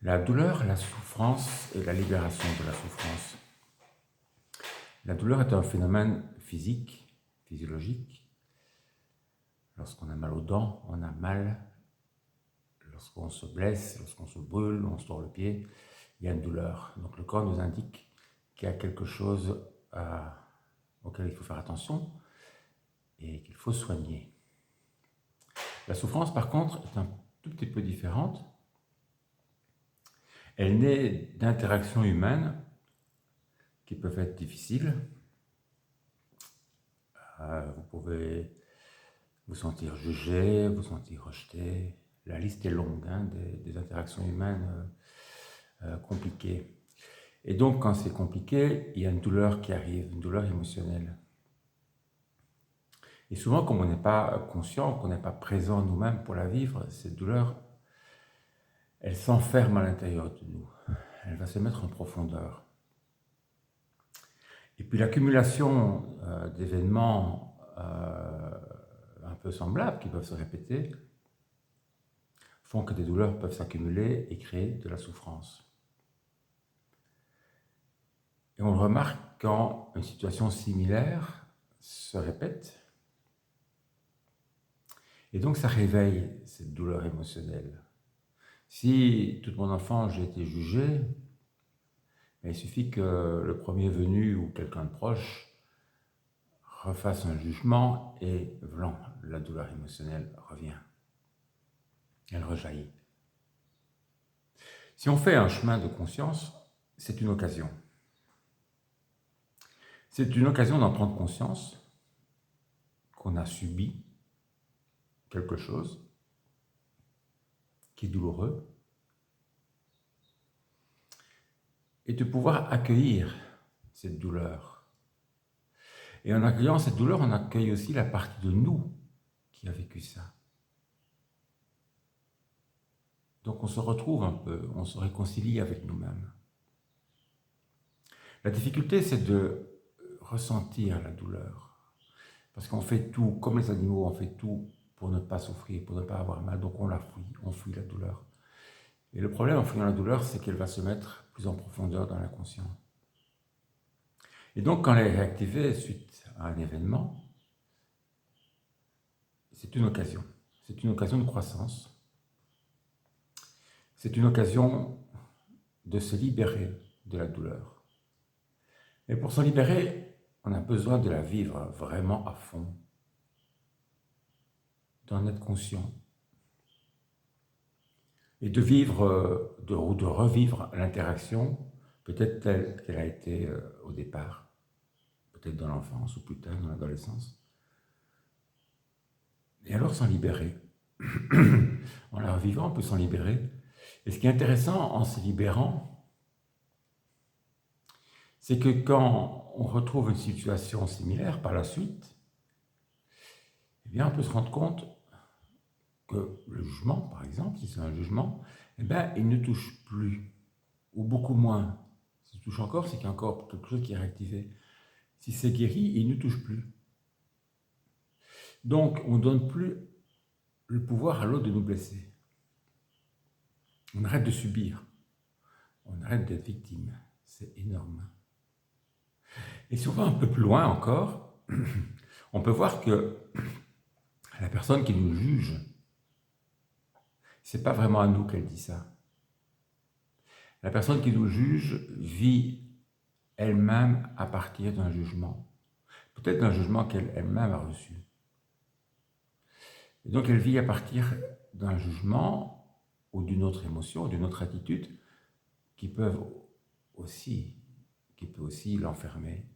La douleur, la souffrance et la libération de la souffrance. La douleur est un phénomène physique, physiologique. Lorsqu'on a mal aux dents, on a mal. Lorsqu'on se blesse, lorsqu'on se brûle, on se tord le pied, il y a une douleur. Donc le corps nous indique qu'il y a quelque chose auquel il faut faire attention et qu'il faut soigner. La souffrance, par contre, est un tout petit peu différente. Elle naît d'interactions humaines qui peuvent être difficiles. Vous pouvez vous sentir jugé, vous sentir rejeté. La liste est longue des interactions humaines compliquées. Et donc, quand c'est compliqué, il y a une douleur qui arrive, une douleur émotionnelle. Et souvent, comme on n'est pas conscient, qu'on n'est pas présent nous-mêmes pour la vivre, cette douleur, elle s'enferme à l'intérieur de nous. Elle va se mettre en profondeur. Et puis l'accumulation d'événements un peu semblables qui peuvent se répéter font que des douleurs peuvent s'accumuler et créer de la souffrance. Et on le remarque quand une situation similaire se répète. Et donc ça réveille cette douleur émotionnelle. Si toute mon enfance j'ai été jugé, il suffit que le premier venu ou quelqu'un de proche refasse un jugement et blanc, la douleur émotionnelle revient. Elle rejaillit. Si on fait un chemin de conscience, c'est une occasion. C'est une occasion d'en prendre conscience qu'on a subi quelque chose qui est douloureux et de pouvoir accueillir cette douleur. Et en accueillant cette douleur, on accueille aussi la partie de nous qui a vécu ça. Donc on se retrouve un peu, on se réconcilie avec nous-mêmes. La difficulté, c'est de ressentir la douleur. Parce qu'on fait tout, comme les animaux, on fait tout pour ne pas souffrir, pour ne pas avoir mal. Donc on la fuit, on fuit la douleur. Et le problème en fuyant la douleur, c'est qu'elle va se mettre plus en profondeur dans l'inconscient. Et donc quand elle est réactivée suite à un événement, c'est une occasion. C'est une occasion de croissance. C'est une occasion de se libérer de la douleur. Mais pour s'en libérer, on a besoin de la vivre vraiment à fond, d'en être conscient. Et de vivre, ou de revivre l'interaction, peut-être telle qu'elle a été au départ, peut-être dans l'enfance ou plus tard dans l'adolescence. Et alors s'en libérer. En la revivant, on peut s'en libérer. Et ce qui est intéressant en se libérant, c'est que quand on retrouve une situation similaire par la suite, eh bien on peut se rendre compte que le jugement, par exemple, si c'est un jugement, eh bien, il ne touche plus, ou beaucoup moins. S'il touche encore, c'est qu'il y a encore quelque chose qui est réactivé. Si c'est guéri, il ne touche plus. Donc, on ne donne plus le pouvoir à l'autre de nous blesser. On arrête de subir. On arrête d'être victime. C'est énorme. Et si on va un peu plus loin encore, on peut voir que la personne qui nous juge, c'est pas vraiment à nous qu'elle dit ça. La personne qui nous juge vit elle-même à partir d'un jugement. Peut-être d'un jugement qu'elle elle-même a reçu. Et donc elle vit à partir d'un jugement ou d'une autre émotion, d'une autre attitude qui peut aussi l'enfermer.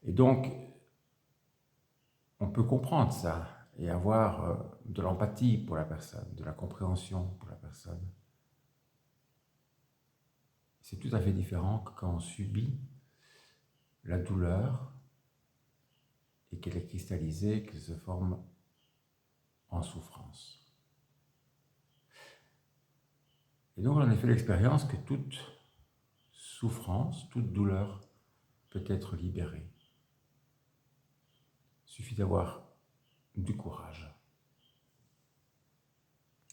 Et donc, on peut comprendre ça et avoir de l'empathie pour la personne, de la compréhension pour la personne. C'est tout à fait différent que quand on subit la douleur et qu'elle est cristallisée, qu'elle se forme en souffrance. Et donc on a fait l'expérience que toute souffrance, toute douleur peut être libérée. Il suffit d'avoir du courage.